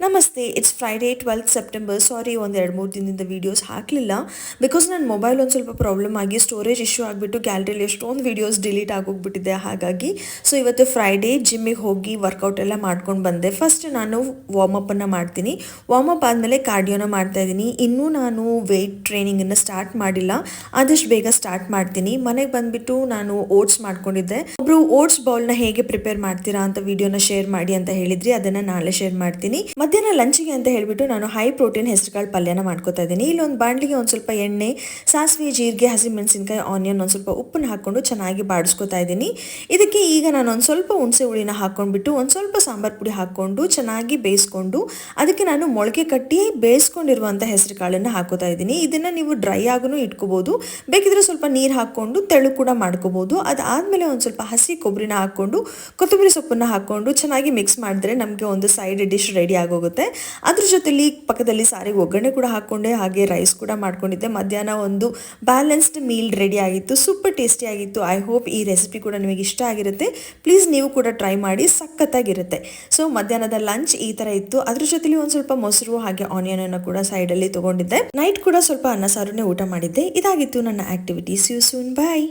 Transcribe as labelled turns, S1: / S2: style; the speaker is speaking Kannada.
S1: ನಮಸ್ತೆ, ಇಟ್ಸ್ ಫ್ರೈಡೇ 12th ಸೆಪ್ಟೆಂಬರ್. ಸಾರಿ, ಒಂದು 2-3 ದಿನದಿಂದ ವೀಡಿಯೋಸ್ ಹಾಕಲಿಲ್ಲ ಬಿಕಾಸ್ ನನ್ನ ಮೊಬೈಲ್ ಒಂದು ಸ್ವಲ್ಪ ಪ್ರಾಬ್ಲಮ್ ಆಗಿ ಸ್ಟೋರೇಜ್ ಇಶ್ಯೂ ಆಗಿಬಿಟ್ಟು ಗ್ಯಾಲರಿಯಲ್ಲಿ ಎಷ್ಟೊಂದು ವೀಡಿಯೋಸ್ ಡಿಲೀಟ್ ಆಗೋಗ್ಬಿಟ್ಟಿದೆ. ಹಾಗಾಗಿ ಇವತ್ತು ಫ್ರೈಡೇ ಜಿಮ್ಮಿಗೆ ಹೋಗಿ ವರ್ಕೌಟ್ ಎಲ್ಲ ಮಾಡ್ಕೊಂಡು ಬಂದೆ. ಫಸ್ಟ್ ನಾನು ವಾರ್ಮಪ್ಪನ್ನು ಮಾಡ್ತೀನಿ. ವಾರ್ಮಪ್ ಆದಮೇಲೆ ಕಾರ್ಡಿಯೋನ ಮಾಡ್ತಾ ಇದ್ದೀನಿ. ಇನ್ನೂ ನಾನು ವೆಯ್ಟ್ ಟ್ರೈನಿಂಗನ್ನು ಸ್ಟಾರ್ಟ್ ಮಾಡಿಲ್ಲ, ಆದಷ್ಟು ಬೇಗ ಸ್ಟಾರ್ಟ್ ಮಾಡ್ತೀನಿ. ಮನೆಗೆ ಬಂದುಬಿಟ್ಟು ನಾನು ಓಟ್ಸ್ ಮಾಡ್ಕೊಂಡಿದ್ದೆ. ಒಬ್ಬರು ಓಟ್ಸ್ ಬೌಲ್ನ ಹೇಗೆ ಪ್ರಿಪೇರ್ ಮಾಡ್ತೀರಾ ಅಂತ ವಿಡಿಯೋನ ಶೇರ್ ಮಾಡಿ ಅಂತ ಹೇಳಿದ್ರಿ, ಅದನ್ನು ನಾಳೆ ಶೇರ್ ಮಾಡ್ತೀನಿ. ಮಧ್ಯಾಹ್ನ ಲಂಚಿಗೆ ಅಂತ ಹೇಳ್ಬಿಟ್ಟು ನಾನು ಹೈ ಪ್ರೋಟೀನ್ ಹೆಸರುಕಾಳು ಪಲ್ಯನ ಮಾಡ್ಕೋತಾ ಇದ್ದೀನಿ. ಇಲ್ಲೊಂದು ಬಾಣಲಿಗೆ ಒಂದು ಸ್ವಲ್ಪ ಎಣ್ಣೆ, ಸಾಸಿವೆ, ಜೀರಿಗೆ, ಹಸಿಮೆಣಸಿನಕಾಯಿ, ಆನಿಯನ್, ಒಂದು ಸ್ವಲ್ಪ ಉಪ್ಪನ್ನು ಹಾಕ್ಕೊಂಡು ಚೆನ್ನಾಗಿ ಬಾಡಿಸ್ಕೊತಾ ಇದ್ದೀನಿ. ಇದಕ್ಕೆ ಈಗ ನಾನು ಒಂದು ಸ್ವಲ್ಪ ಹುಣಸೆ ಹುಳಿನ ಹಾಕ್ಕೊಂಡ್ಬಿಟ್ಟು ಒಂದು ಸ್ವಲ್ಪ ಸಾಂಬಾರು ಪುಡಿ ಹಾಕ್ಕೊಂಡು ಚೆನ್ನಾಗಿ ಬೇಯಿಸ್ಕೊಂಡು ಅದಕ್ಕೆ ನಾನು ಮೊಳಕೆ ಕಟ್ಟಿ ಬೇಯಿಸ್ಕೊಂಡಿರುವಂಥ ಹೆಸರು ಕಾಳನ್ನು ಹಾಕೋತಾ ಇದ್ದೀನಿ. ಇದನ್ನು ನೀವು ಡ್ರೈ ಆಗೂ ಇಟ್ಕೋಬೋದು, ಬೇಕಿದ್ರೆ ಸ್ವಲ್ಪ ನೀರು ಹಾಕ್ಕೊಂಡು ತೆಳು ಕೂಡ ಮಾಡ್ಕೋಬೋದು. ಅದಾದಮೇಲೆ ಒಂದು ಸ್ವಲ್ಪ ಹಸಿ ಕೊಬ್ಬರಿನ ಹಾಕ್ಕೊಂಡು ಕೊತ್ತಂಬರಿ ಸೊಪ್ಪನ್ನು ಹಾಕ್ಕೊಂಡು ಚೆನ್ನಾಗಿ ಮಿಕ್ಸ್ ಮಾಡಿದ್ರೆ ನಮಗೆ ಒಂದು ಸೈಡ್ ಡಿಶ್ ರೆಡಿ ಆಗೋಗುತ್ತೆ. ಅದ್ರ ಜೊತೆಲಿ ಪಕ್ಕದಲ್ಲಿ ಸಾರಿಗೆ ಒಗ್ಗರಣೆ ಕೂಡ ಹಾಕ್ಕೊಂಡೆ, ಹಾಗೆ ರೈಸ್ ಕೂಡ ಮಾಡ್ಕೊಂಡಿದ್ದೆ. ಮಧ್ಯಾಹ್ನ ಒಂದು ಬ್ಯಾಲೆನ್ಸ್ಡ್ ಮೀಲ್ ರೆಡಿ ಆಗಿತ್ತು, ಸೂಪರ್ ಟೇಸ್ಟಿ ಆಗಿತ್ತು. ಐ ಹೋಪ್ ಈ ರೆಸಿಪಿ ಕೂಡ ನಿಮಗೆ ಇಷ್ಟ ಆಗಿರುತ್ತೆ. ಪ್ಲೀಸ್ ನೀವು ಕೂಡ ಟ್ರೈ ಮಾಡಿ, ಸಖತ್ತಾಗಿರುತ್ತೆ. ಸೊ ಮಧ್ಯಾಹ್ನದ ಲಂಚ್ ಈ ಥರ ಇತ್ತು. ಅದ್ರ ಜೊತೆಲಿ ಒಂದು ಸ್ವಲ್ಪ ಮೊಸರು ಹಾಗೆ ಆನಿಯನ್ ಅನ್ನು ಕೂಡ ಸೈಡಲ್ಲಿ ತೊಗೊಂಡಿದ್ದೆ. ನೈಟ್ ಕೂಡ ಸ್ವಲ್ಪ ಅನ್ನ ಸಾರುನೇ ಊಟ ಮಾಡಿದ್ದೆ. ಇದಾಗಿತ್ತು ನನ್ನ ಆಕ್ಟಿವಿಟೀಸ್. You soon, bye.